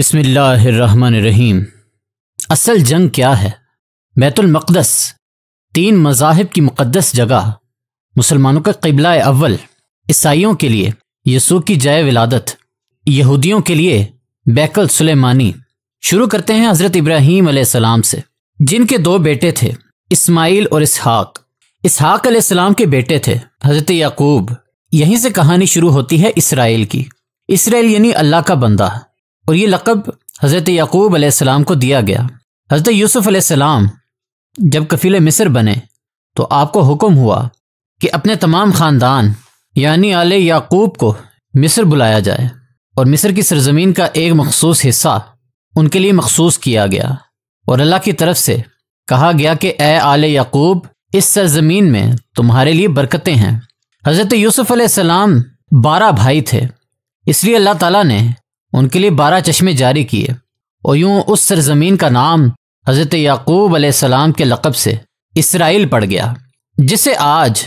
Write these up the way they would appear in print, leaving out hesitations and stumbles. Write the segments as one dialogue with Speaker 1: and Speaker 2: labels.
Speaker 1: بسم اللہ الرحمن الرحیم۔ اصل جنگ کیا ہے؟ بیت المقدس، 3 مذاہب کی مقدس جگہ، مسلمانوں کا قبلہ اول، عیسائیوں کے لیے یسوع کی جائے ولادت، یہودیوں کے لیے بیکل سلیمانی۔ شروع کرتے ہیں حضرت ابراہیم علیہ السلام سے، جن کے 2 بیٹے تھے، اسماعیل اور اسحاق۔ اسحاق علیہ السلام کے بیٹے تھے حضرت یعقوب۔ یہیں سے کہانی شروع ہوتی ہے اسرائیل کی۔ اسرائیل یعنی اللہ کا بندہ، اور یہ لقب حضرت یعقوب علیہ السلام کو دیا گیا۔ حضرت یوسف علیہ السلام جب کفیل مصر بنے تو آپ کو حکم ہوا کہ اپنے تمام خاندان یعنی آل یعقوب کو مصر بلایا جائے، اور مصر کی سرزمین کا ایک مخصوص حصہ ان کے لیے مخصوص کیا گیا، اور اللہ کی طرف سے کہا گیا کہ اے آل یعقوب، اس سرزمین میں تمہارے لیے برکتیں ہیں۔ حضرت یوسف علیہ السلام 12 بھائی تھے، اس لیے اللہ تعالیٰ نے ان کے لیے 12 چشمے جاری کیے، اور یوں اس سرزمین کا نام حضرت یعقوب علیہ السلام کے لقب سے اسرائیل پڑ گیا، جسے آج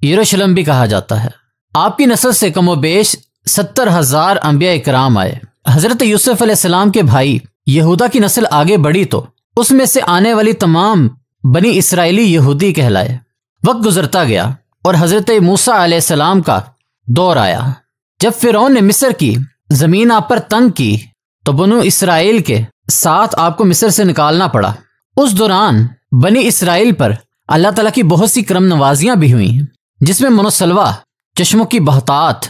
Speaker 1: یروشلم بھی کہا جاتا ہے۔ آپ کی نسل سے کم و بیش 70,000 انبیاء اکرام آئے۔ حضرت یوسف علیہ السلام کے بھائی یہودا کی نسل آگے بڑھی تو اس میں سے آنے والی تمام بنی اسرائیلی یہودی کہلائے۔ وقت گزرتا گیا اور حضرت موسیٰ علیہ السلام کا دور آیا۔ جب فرعون نے مصر کی زمین آپ پر تنگ کی تو بنو اسرائیل کے ساتھ آپ کو مصر سے نکالنا پڑا۔ اس دوران بنی اسرائیل پر اللہ تعالیٰ کی بہت سی کرم نوازیاں بھی ہوئیں، جس میں من و سلوہ، چشموں کی بہتات،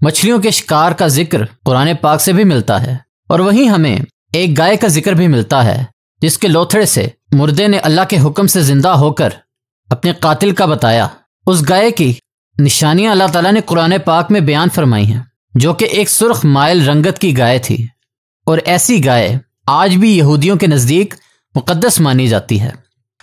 Speaker 1: مچھلیوں کے شکار کا ذکر قرآن پاک سے بھی ملتا ہے، اور وہیں ہمیں ایک گائے کا ذکر بھی ملتا ہے جس کے لوتھڑے سے مردے نے اللہ کے حکم سے زندہ ہو کر اپنے قاتل کا بتایا۔ اس گائے کی نشانیاں اللہ تعالیٰ نے قرآن پاک میں بیان فرمائی ہیں، جو کہ ایک سرخ مائل رنگت کی گائے تھی، اور ایسی گائے آج بھی یہودیوں کے نزدیک مقدس مانی جاتی ہے۔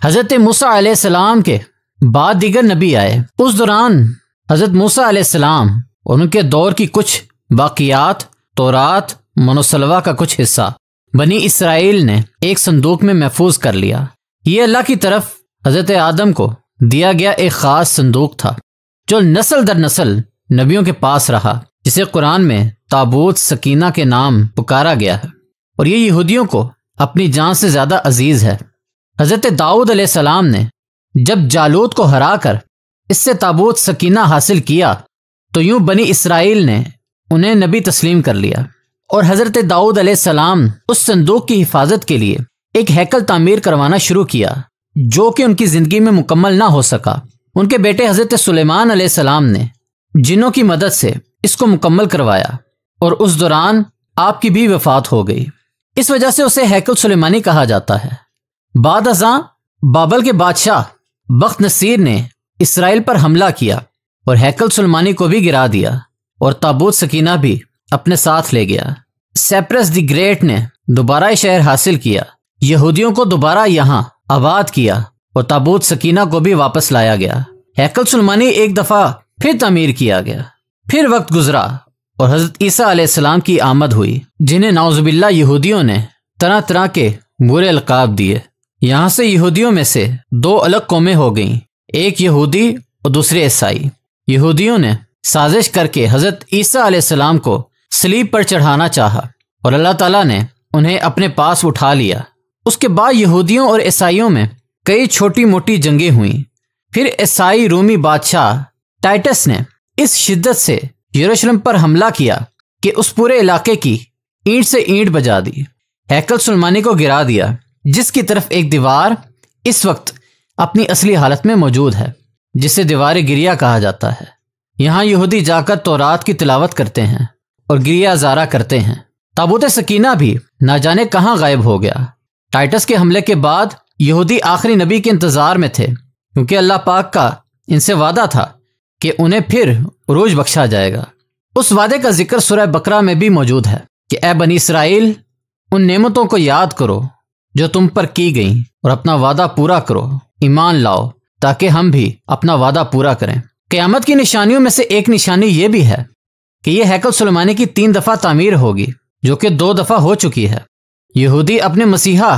Speaker 1: حضرت موسیٰ علیہ السلام کے بعد دیگر نبی آئے۔ اس دوران حضرت موسیٰ علیہ السلام اور ان کے دور کی کچھ باقیات، تورات، من و سلوہ کا کچھ حصہ بنی اسرائیل نے ایک صندوق میں محفوظ کر لیا۔ یہ اللہ کی طرف حضرت آدم کو دیا گیا ایک خاص صندوق تھا، جو نسل در نسل نبیوں کے پاس رہا، جسے قرآن میں تابوت سکینہ کے نام پکارا گیا ہے، اور یہ یہودیوں کو اپنی جان سے زیادہ عزیز ہے۔ حضرت داؤد علیہ السلام نے جب جالوت کو ہرا کر اس سے تابوت سکینہ حاصل کیا تو یوں بنی اسرائیل نے انہیں نبی تسلیم کر لیا، اور حضرت داؤد علیہ السلام اس صندوق کی حفاظت کے لیے ایک ہیکل تعمیر کروانا شروع کیا، جو کہ ان کی زندگی میں مکمل نہ ہو سکا۔ ان کے بیٹے حضرت سلیمان علیہ السلام نے جنوں کی مدد سے اس کو مکمل کروایا، اور اس دوران آپ کی بھی وفات ہو گئی۔ اس وجہ سے اسے ہیکل سلیمانی کہا جاتا ہے۔ بعد ازاں بابل کے بادشاہ بخت نصیر نے اسرائیل پر حملہ کیا اور ہیکل سلیمانی کو بھی گرا دیا، اور تابوت سکینہ بھی اپنے ساتھ لے گیا۔ سیپرس دی گریٹ نے دوبارہ یہ شہر حاصل کیا، یہودیوں کو دوبارہ یہاں آباد کیا، اور تابوت سکینہ کو بھی واپس لایا گیا۔ ہیکل سلیمانی ایک دفعہ پھر تعمیر کیا گیا۔ پھر وقت گزرا اور حضرت عیسیٰ علیہ السلام کی آمد ہوئی، جنہیں نعوذ باللہ یہودیوں نے طرح طرح کے برے القاب دیے۔ یہاں سے یہودیوں میں سے 2 الگ قومیں ہو گئیں، ایک یہودی اور دوسرے عیسائی۔ یہودیوں نے سازش کر کے حضرت عیسیٰ علیہ السلام کو صلیب پر چڑھانا چاہا، اور اللہ تعالیٰ نے انہیں اپنے پاس اٹھا لیا۔ اس کے بعد یہودیوں اور عیسائیوں میں کئی چھوٹی موٹی جنگیں ہوئیں۔ پھر عیسائی رومی بادشاہ ٹائٹس نے اس شدت سے یروشلم پر حملہ کیا کہ اس پورے علاقے کی اینٹ سے اینٹ بجا دی، ہیکل سلیمانی کو گرا دیا، جس کی طرف ایک دیوار اس وقت اپنی اصلی حالت میں موجود ہے، جسے دیوار گریہ کہا جاتا ہے۔ یہاں یہودی جا کر تورات کی تلاوت کرتے ہیں اور گریہ زارہ کرتے ہیں۔ تابوت سکینہ بھی نہ جانے کہاں غائب ہو گیا۔ ٹائٹس کے حملے کے بعد یہودی آخری نبی کے انتظار میں تھے، کیونکہ اللہ پاک کا ان سے وعدہ تھا کہ انہیں پھر عروج بخشا جائے گا۔ اس وعدے کا ذکر سورہ بقرہ میں بھی موجود ہے کہ اے بنی اسرائیل، ان نعمتوں کو یاد کرو جو تم پر کی گئیں، اور اپنا وعدہ پورا کرو، ایمان لاؤ، تاکہ ہم بھی اپنا وعدہ پورا کریں۔ قیامت کی نشانیوں میں سے ایک نشانی یہ بھی ہے کہ یہ ہیکل سلیمانی کی 3 دفعہ تعمیر ہوگی، جو کہ 2 دفعہ ہو چکی ہے۔ یہودی اپنے مسیحا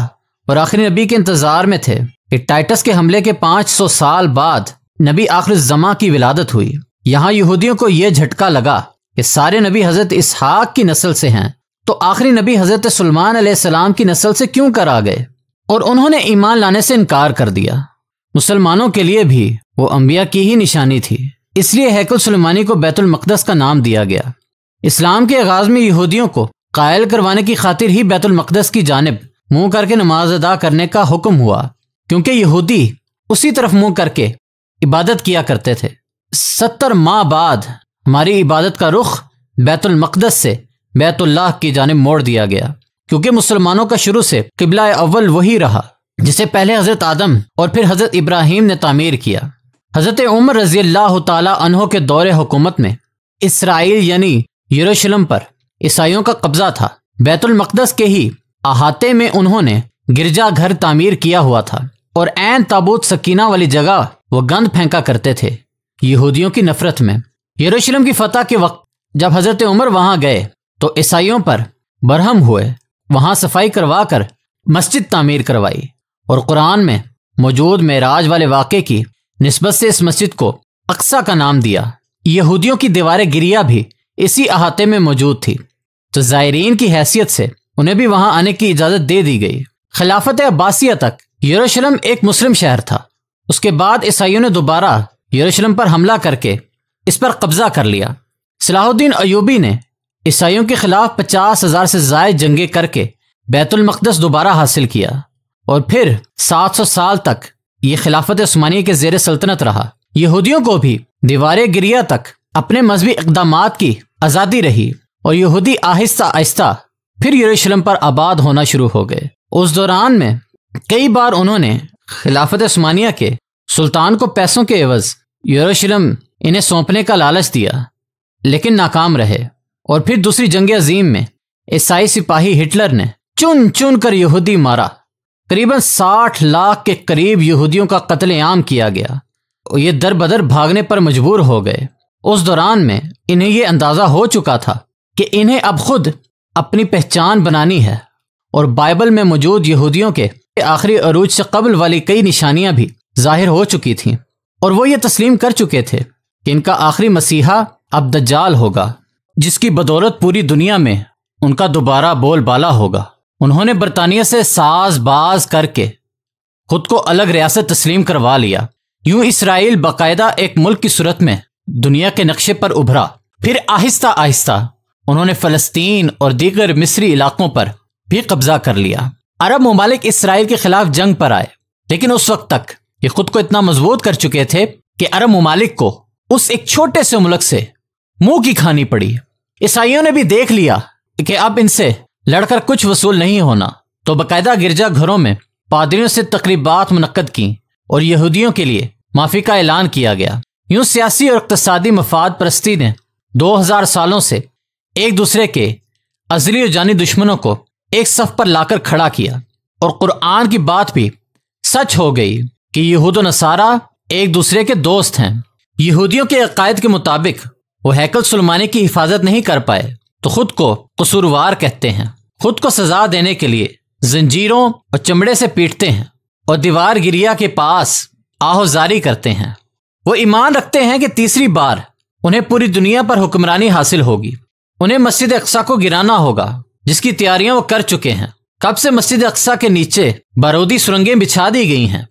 Speaker 1: اور آخری نبی کے انتظار میں تھے کہ ٹائٹس کے حملے کے 500 سال بعد نبی آخر الزماں کی ولادت ہوئی۔ یہاں یہودیوں کو یہ جھٹکا لگا کہ سارے نبی حضرت اسحاق کی نسل سے ہیں، تو آخری نبی حضرت سلیمان علیہ السلام کی نسل سے کیوں کر آ گئے اور انہوں نے ایمان لانے سے انکار کر دیا؟ مسلمانوں کے لیے بھی وہ انبیاء کی ہی نشانی تھی، اس لیے ہیکل سلیمانی کو بیت المقدس کا نام دیا گیا۔ اسلام کے آغاز میں یہودیوں کو قائل کروانے کی خاطر ہی بیت المقدس کی جانب منہ کر کے نماز ادا کرنے کا حکم ہوا، کیونکہ یہودی اسی طرف منہ کر کے عبادت کیا کرتے تھے۔ 70 ماہ بعد ہماری عبادت کا رخ بیت المقدس سے بیت اللہ کی جانب موڑ دیا گیا، کیونکہ مسلمانوں کا شروع سے قبلہ اول وہی رہا جسے پہلے حضرت آدم اور پھر حضرت ابراہیم نے تعمیر کیا۔ حضرت عمر رضی اللہ تعالی عنہ کے دور حکومت میں اسرائیل یعنی یروشلم پر عیسائیوں کا قبضہ تھا۔ بیت المقدس کے ہی احاطے میں انہوں نے گرجا گھر تعمیر کیا ہوا تھا اور عین تابوت سکینہ والی جگہ وہ گند پھینکا کرتے تھے یہودیوں کی نفرت میں۔ یروشلم کی فتح کے وقت جب حضرت عمر وہاں گئے تو عیسائیوں پر برہم ہوئے، وہاں صفائی کروا کر مسجد تعمیر کروائی، اور قرآن میں موجود معراج والے واقعے کی نسبت سے اس مسجد کو اقصیٰ کا نام دیا۔ یہودیوں کی دیوار گریہ بھی اسی احاطے میں موجود تھی، تو زائرین کی حیثیت سے انہیں بھی وہاں آنے کی اجازت دے دی گئی۔ خلافت عباسیہ تک یروشلم ایک مسلم شہر تھا۔ اس کے بعد عیسائیوں نے دوبارہ یروشلم پر حملہ کر کے اس پر قبضہ کر لیا۔ صلاح الدین ایوبی نے عیسائیوں کے خلاف 50,000 سے زائد جنگیں کر کے بیت المقدس دوبارہ حاصل کیا، اور پھر 700 سال تک یہ خلافت عثمانیہ کے زیر سلطنت رہا۔ یہودیوں کو بھی دیوار گریہ تک اپنے مذہبی اقدامات کی آزادی رہی، اور یہودی آہستہ آہستہ پھر یروشلم پر آباد ہونا شروع ہو گئے۔ اس دوران میں کئی بار انہوں نے خلافت عثمانیہ کے سلطان کو پیسوں کے عوض یروشلم انہیں سونپنے کا لالچ دیا، لیکن ناکام رہے۔ اور پھر دوسری جنگ عظیم میں عیسائی سپاہی ہٹلر نے چن چن کر یہودی مارا، قریباً 60 لاکھ کے قریب یہودیوں کا قتل عام کیا گیا، اور یہ در بدر بھاگنے پر مجبور ہو گئے۔ اس دوران میں انہیں یہ اندازہ ہو چکا تھا کہ انہیں اب خود اپنی پہچان بنانی ہے، اور بائبل میں موجود یہودیوں کے آخری عروج سے قبل والی کئی نشانیاں بھی ظاہر ہو چکی تھیں، اور وہ یہ تسلیم کر چکے تھے کہ ان کا آخری مسیحا اب دجال ہوگا، جس کی بدولت پوری دنیا میں ان کا دوبارہ بول بالا ہوگا۔ انہوں نے برطانیہ سے ساز باز کر کے خود کو الگ ریاست تسلیم کروا لیا۔ یوں اسرائیل باقاعدہ ایک ملک کی صورت میں دنیا کے نقشے پر ابھرا۔ پھر آہستہ آہستہ انہوں نے فلسطین اور دیگر مصری علاقوں پر بھی قبضہ کر لیا۔ عرب ممالک اسرائیل کے خلاف جنگ پر آئے، لیکن اس وقت تک یہ خود کو اتنا مضبوط کر چکے تھے کہ عرب ممالک کو اس ایک چھوٹے سے ملک سے منہ کی کھانی پڑی۔ عیسائیوں نے بھی دیکھ لیا کہ اب ان سے لڑ کر کچھ وصول نہیں ہونا، تو باقاعدہ گرجا گھروں میں پادریوں سے تقریبات منعقد کیں اور یہودیوں کے لیے معافی کا اعلان کیا گیا۔ یوں سیاسی اور اقتصادی مفاد پرستی نے 2000 سالوں سے ایک دوسرے کے ازلی و جانی دشمنوں کو ایک صف پر لا کر کھڑا کیا، اور قرآن کی بات بھی سچ ہو گئی کہ یہود و نصارہ ایک دوسرے کے دوست ہیں۔ یہودیوں کے عقائد کے مطابق وہ ہیکل سلیمانی کی حفاظت نہیں کر پائے، تو خود کو قصوروار کہتے ہیں، خود کو سزا دینے کے لیے زنجیروں اور چمڑے سے پیٹتے ہیں، اور دیوار گریہ کے پاس آہوزاری کرتے ہیں۔ وہ ایمان رکھتے ہیں کہ تیسری بار انہیں پوری دنیا پر حکمرانی حاصل ہوگی، انہیں مسجد اقصیٰ کو گرانا ہوگا، جس کی تیاریاں وہ کر چکے ہیں۔ کب سے مسجد اقصیٰ کے نیچے بارودی سرنگیں بچھا دی گئی ہیں۔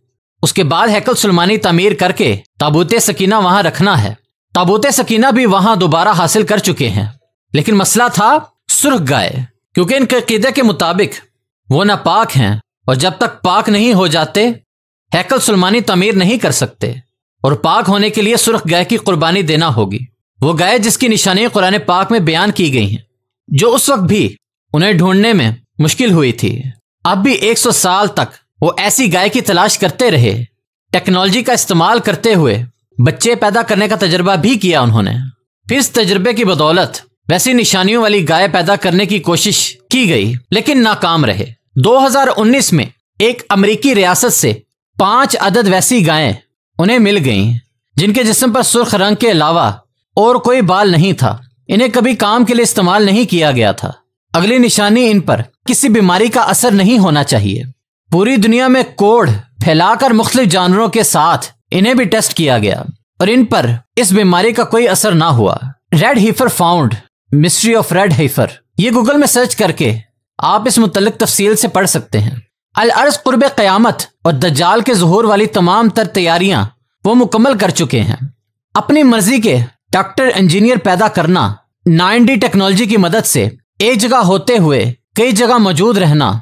Speaker 1: اس کے بعد ہیکل سلیمانی تعمیر کر کے تابوت سکینہ وہاں رکھنا ہے۔ تابوت سکینہ بھی وہاں دوبارہ حاصل کر چکے ہیں، لیکن مسئلہ تھا سرخ گائے، کیونکہ ان کے عقیدے کے مطابق وہ ناپاک ہیں، اور جب تک پاک نہیں ہو جاتے ہیکل سلیمانی تعمیر نہیں کر سکتے، اور پاک ہونے کے لیے سرخ گائے کی قربانی دینا ہوگی، وہ گائے جس کی نشانی قرآن پاک میں بیان کی گئی ہیں، جو اس وقت بھی انہیں ڈھونڈنے میں مشکل ہوئی تھی۔ اب بھی 100 سال تک وہ ایسی گائے کی تلاش کرتے رہے۔ ٹیکنالوجی کا استعمال کرتے ہوئے بچے پیدا کرنے کا تجربہ بھی کیا انہوں نے، پھر اس تجربے کی بدولت ویسی نشانیوں والی گائے پیدا کرنے کی کوشش کی گئی، لیکن ناکام رہے۔ 2019 میں ایک امریکی ریاست سے 5 عدد ویسی گائیں انہیں مل گئیں جن کے جسم پر سرخ رنگ کے علاوہ اور کوئی بال نہیں تھا، انہیں کبھی کام کے لیے استعمال نہیں کیا گیا تھا۔ اگلی نشانی ان پر کسی بیماری کا اثر نہیں ہونا چاہیے۔ پوری دنیا میں کوڑ پھیلا کر مختلف جانوروں کے ساتھ انہیں بھی ٹیسٹ کیا گیا، اور ان پر اس بیماری کا کوئی اثر نہ ہوا۔ Red heifer found, mystery of red heifer, یہ گوگل میں سرچ کر کے آپ اس متعلق تفصیل سے پڑھ سکتے ہیں۔ الارض قرب قیامت اور دجال کے ظہور والی تمام تر تیاریاں وہ مکمل کر چکے ہیں۔ اپنی مرضی کے ڈاکٹر انجینئر پیدا کرنا، 9D ٹیکنالوجی کی مدد سے ایک جگہ ہوتے ہوئے کئی جگہ موجود رہنا،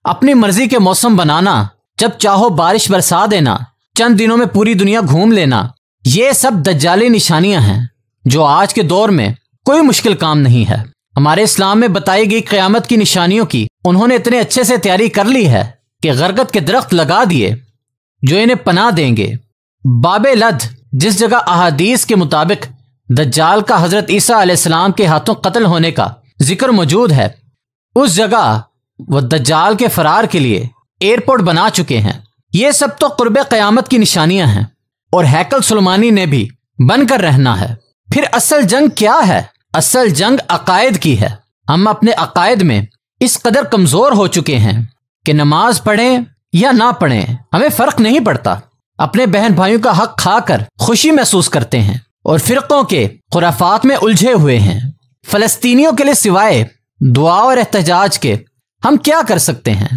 Speaker 1: اپنی مرضی کے موسم بنانا، جب چاہو بارش برسا دینا، چند دنوں میں پوری دنیا گھوم لینا، یہ سب دجالی نشانیاں ہیں جو آج کے دور میں کوئی مشکل کام نہیں ہے۔ ہمارے اسلام میں بتائی گئی قیامت کی نشانیوں کی انہوں نے اتنے اچھے سے تیاری کر لی ہے کہ غرقت کے درخت لگا دیے جو انہیں پناہ دیں گے۔ باب لد، جس جگہ احادیث کے مطابق دجال کا حضرت عیسیٰ علیہ السلام کے ہاتھوں قتل ہونے کا ذکر موجود ہے، اس جگہ وہ دجال کے فرار کے لیے ایئرپورٹ بنا چکے ہیں۔ یہ سب تو قرب قیامت کی نشانیاں ہیں، اور ہیکل سلیمانی نے بھی بن کر رہنا ہے۔ پھر اصل جنگ کیا ہے؟ اصل جنگ عقائد کی ہے۔ ہم اپنے عقائد میں اس قدر کمزور ہو چکے ہیں کہ نماز پڑھیں یا نہ پڑھیں ہمیں فرق نہیں پڑتا، اپنے بہن بھائیوں کا حق کھا کر خوشی محسوس کرتے ہیں اور فرقوں کے خرافات میں الجھے ہوئے ہیں۔ فلسطینیوں کے لیے سوائے دعا اور احتجاج کے ہم کیا کر سکتے ہیں؟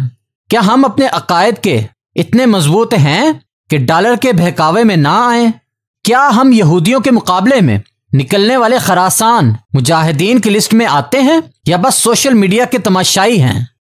Speaker 1: کیا ہم اپنے عقائد کے اتنے مضبوط ہیں کہ ڈالر کے بہکاوے میں نہ آئیں؟ کیا ہم یہودیوں کے مقابلے میں نکلنے والے خراسان مجاہدین کی لسٹ میں آتے ہیں، یا بس سوشل میڈیا کے تماشائی ہیں؟